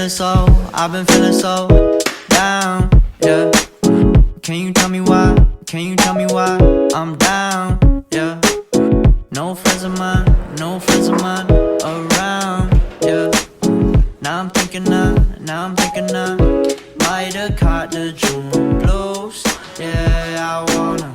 feeling so, I've been feeling so down, yeah. Can you tell me why? Can you tell me why I'm down, yeah. No friends of mine, no friends of mine around, yeah. Now I'm thinking I might have caught the June blues. Yeah, I wanna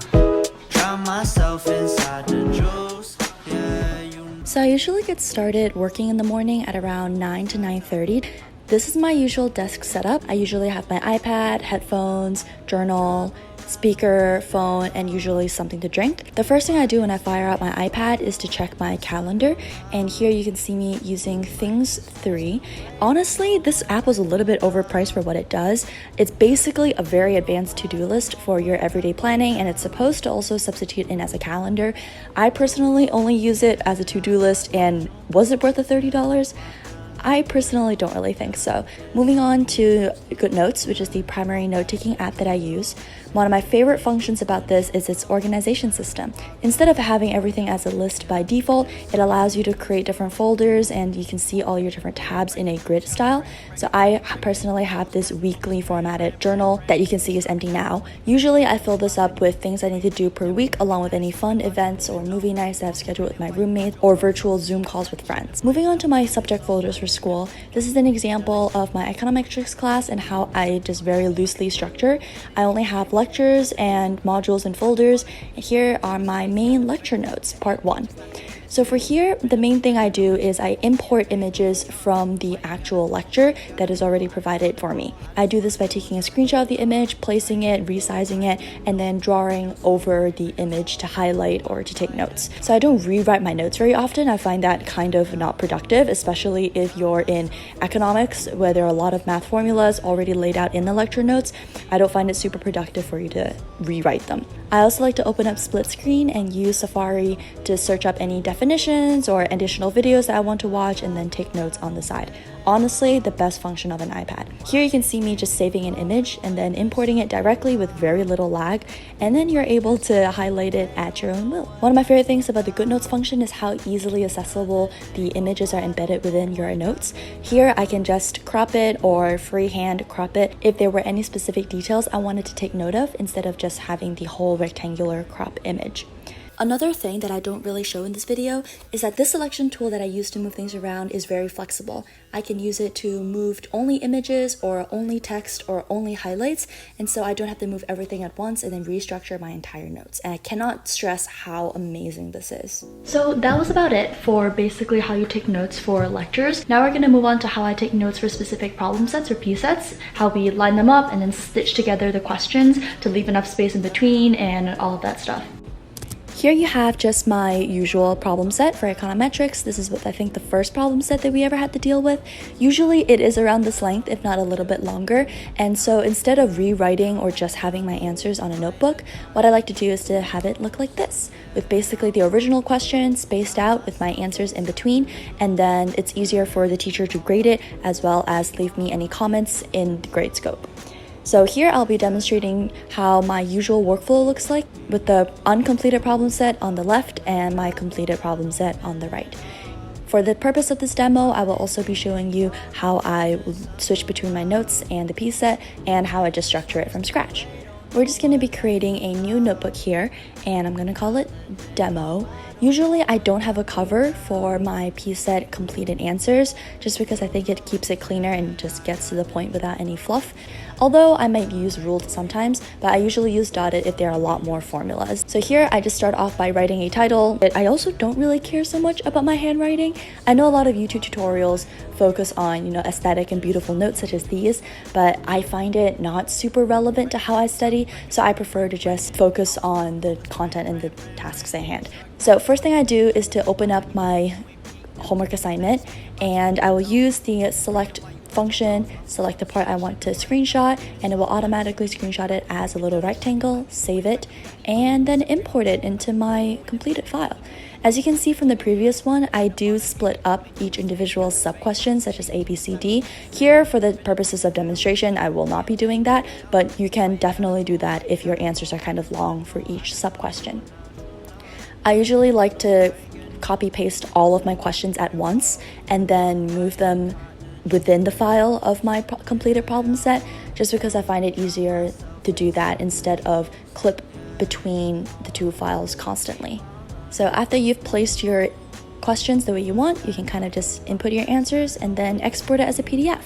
drown myself inside the juice. Yeah, So I usually get started working in the morning at around 9 to 9:30. This is my usual desk setup. I usually have my iPad, headphones, journal, speaker, phone, and usually something to drink. The first thing I do when I fire up my iPad is to check my calendar, and here you can see me using Things 3. Honestly, this app was a little bit overpriced for what it does. It's basically a very advanced to-do list for your everyday planning, and it's supposed to also substitute in as a calendar. I personally only use it as a to-do list, and was it worth the $30? I personally don't really think so. Moving on to GoodNotes, which is the primary note-taking app that I use. One of my favorite functions about this is its organization system. Instead of having everything as a list by default, it allows you to create different folders and you can see all your different tabs in a grid style. So I personally have this weekly formatted journal that you can see is empty now. Usually I fill this up with things I need to do per week, along with any fun events or movie nights that I've scheduled with my roommates or virtual Zoom calls with friends. Moving on to my subject folders for school, this is an example of my econometrics class and how I just very loosely structure. I only have lectures and modules and folders. Here are my main lecture notes, part 1. So for here, the main thing I do is I import images from the actual lecture that is already provided for me. I do this by taking a screenshot of the image, placing it, resizing it, and then drawing over the image to highlight or to take notes. So I don't rewrite my notes very often. I find that kind of not productive, especially if you're in economics where there are a lot of math formulas already laid out in the lecture notes. I don't find it super productive for you to rewrite them. I also like to open up split screen and use Safari to search up any definitions or additional videos that I want to watch and then take notes on the side. Honestly, the best function of an iPad. Here you can see me just saving an image and then importing it directly with very little lag, and then you're able to highlight it at your own will. One of my favorite things about the GoodNotes function is how easily accessible the images are embedded within your notes. Here I can just crop it or freehand crop it if there were any specific details I wanted to take note of instead of just having the whole rectangular crop image. Another thing that I don't really show in this video is that this selection tool that I use to move things around is very flexible. I can use it to move only images or only text or only highlights, and so I don't have to move everything at once and then restructure my entire notes. And I cannot stress how amazing this is. So that was about it for basically how you take notes for lectures. Now we're going to move on to how I take notes for specific problem sets or P sets, how we line them up and then stitch together the questions to leave enough space in between and all of that stuff. Here you have just my usual problem set for econometrics. This is what I think the first problem set that we ever had to deal with. Usually it is around this length, if not a little bit longer. And so instead of rewriting or just having my answers on a notebook, what I like to do is to have it look like this, with basically the original question spaced out with my answers in between. And then it's easier for the teacher to grade it as well as leave me any comments in the grade scope. So here I'll be demonstrating how my usual workflow looks like with the uncompleted problem set on the left and my completed problem set on the right. For the purpose of this demo, I will also be showing you how I switch between my notes and the P set and how I just structure it from scratch. We're just going to be creating a new notebook here, and I'm going to call it Demo. Usually I don't have a cover for my P set completed answers just because I think it keeps it cleaner and just gets to the point without any fluff. Although I might use ruled sometimes, but I usually use dotted if there are a lot more formulas. So here I just start off by writing a title, but I also don't really care so much about my handwriting. I know a lot of YouTube tutorials focus on, aesthetic and beautiful notes such as these, but I find it not super relevant to how I study, so I prefer to just focus on the content and the tasks at hand. So first thing I do is to open up my homework assignment, and I will use the select function, select the part I want to screenshot, and it will automatically screenshot it as a little rectangle, save it, and then import it into my completed file. As you can see from the previous one, I do split up each individual sub-question such as A, B, C, D. Here, for the purposes of demonstration, I will not be doing that, but you can definitely do that if your answers are kind of long for each sub-question. I usually like to copy paste all of my questions at once and then move them within the file of my completed problem set, just because I find it easier to do that instead of clip between the two files constantly. So after you've placed your questions the way you want, you can kind of just input your answers and then export it as a PDF.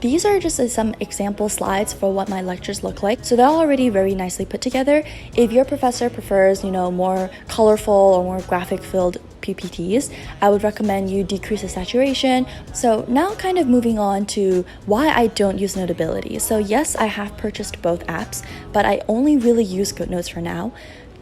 These are just some example slides for what my lectures look like. So they're already very nicely put together. If your professor prefers, more colorful or more graphic filled PPTs, I would recommend you decrease the saturation. So now kind of moving on to why I don't use Notability. So yes, I have purchased both apps, but I only really use GoodNotes for now.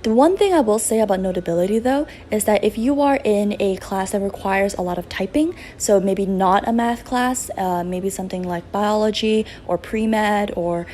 The one thing I will say about Notability though is that if you are in a class that requires a lot of typing, so maybe not a math class, maybe something like biology or pre-med or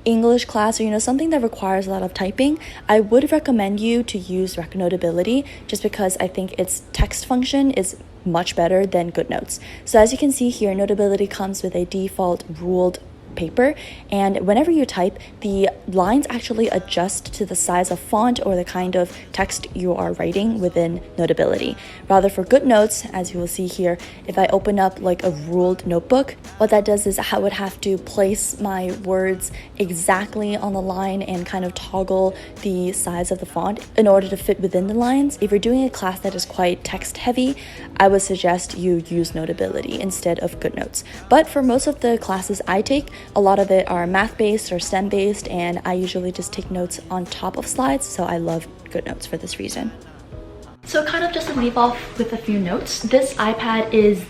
English class, or something that requires a lot of typing, I would recommend you to use Notability, just because I think its text function is much better than GoodNotes. So as you can see here, Notability comes with a default ruled paper, and whenever you type, the lines actually adjust to the size of font or the kind of text you are writing within Notability. Rather for GoodNotes, as you will see here, if I open up like a ruled notebook, what that does is I would have to place my words exactly on the line and kind of toggle the size of the font in order to fit within the lines. If you're doing a class that is quite text heavy, I would suggest you use Notability instead of GoodNotes. But for most of the classes I take, a lot of it are math-based or STEM-based, and I usually just take notes on top of slides, so I love GoodNotes for this reason. So kind of just to leave off with a few notes, this iPad is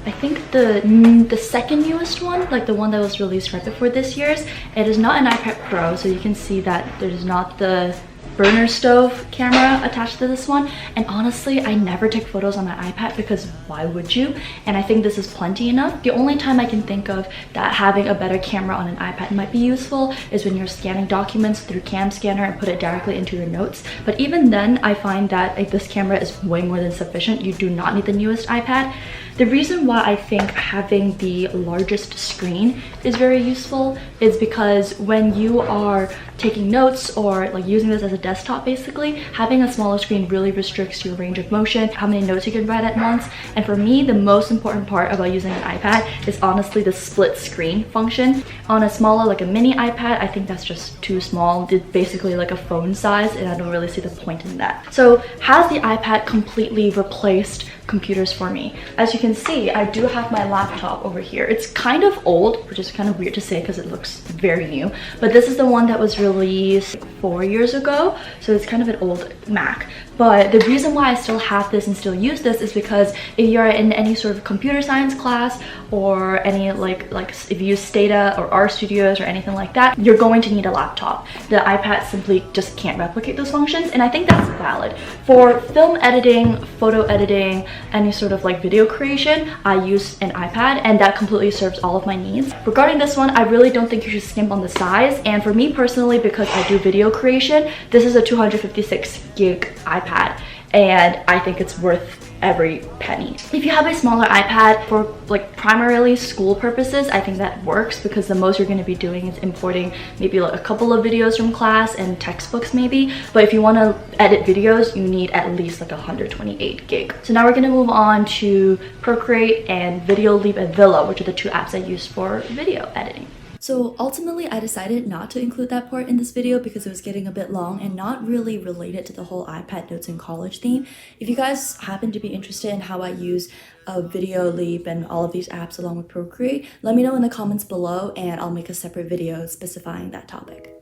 I think the second newest one, like the one that was released right before this year's. It is not an iPad Pro, so you can see that there's not the burner stove camera attached to this one, and honestly I never take photos on my iPad because why would you? And I think this is plenty enough. The only time I can think of that having a better camera on an iPad might be useful is when you're scanning documents through Cam Scanner and put it directly into your notes, but even then I find that this camera is way more than sufficient. You do not need the newest iPad. The reason why I think having the largest screen is very useful is because when you are taking notes or like using this as a desktop, basically, having a smaller screen really restricts your range of motion, how many notes you can write at once. And for me, the most important part about using an iPad is honestly the split screen function. On a smaller, like a mini iPad, I think that's just too small. It's basically like a phone size, and I don't really see the point in that. So has the iPad completely replaced computers for me? As you can see, I do have my laptop over here. It's kind of old, which is kind of weird to say because it looks very new, but this is the one that was released 4 years ago, so it's kind of an old Mac. But the reason why I still have this and still use this is because if you're in any sort of computer science class or any like if you use Stata or RStudios or anything like that, you're going to need a laptop. The iPad simply just can't replicate those functions, and I think that's valid. For film editing, photo editing, any sort of like video creation, I use an iPad, and that completely serves all of my needs. Regarding this one, I really don't think you should skimp on the size, and for me personally, because I do video creation, this is a 256 gig iPad, and I think it's worth every penny. If you have a smaller iPad for like primarily school purposes, I think that works because the most you're going to be doing is importing maybe like a couple of videos from class and textbooks maybe. But if you want to edit videos, you need at least like 128 gig. So now we're going to move on to Procreate and Video Leap and Villa, which are the two apps I use for video editing. So ultimately, I decided not to include that part in this video because it was getting a bit long and not really related to the whole iPad Notes in College theme. If you guys happen to be interested in how I use Video Leap and all of these apps along with Procreate, let me know in the comments below and I'll make a separate video specifying that topic.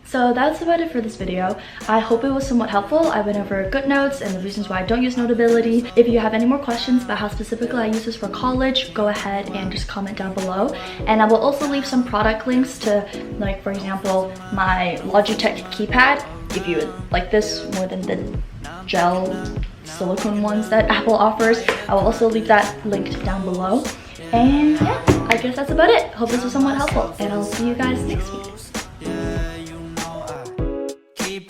So that's about it for this video. I hope it was somewhat helpful. I went over GoodNotes and the reasons why I don't use Notability. If you have any more questions about how specifically I use this for college, go ahead and just comment down below. And I will also leave some product links to, like, for example, my Logitech keypad, if you would like this more than the gel silicone ones that Apple offers. I will also leave that linked down below. And yeah, I guess that's about it. Hope this was somewhat helpful, and I'll see you guys next week.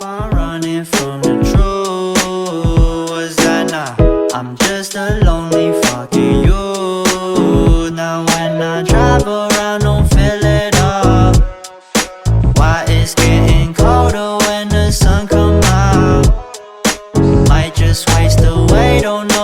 Running from the truth, was that nah? I'm just a lonely fucking you. Now when I drive around, don't fill it up. Why it's getting colder when the sun come out? Might just waste away, don't know.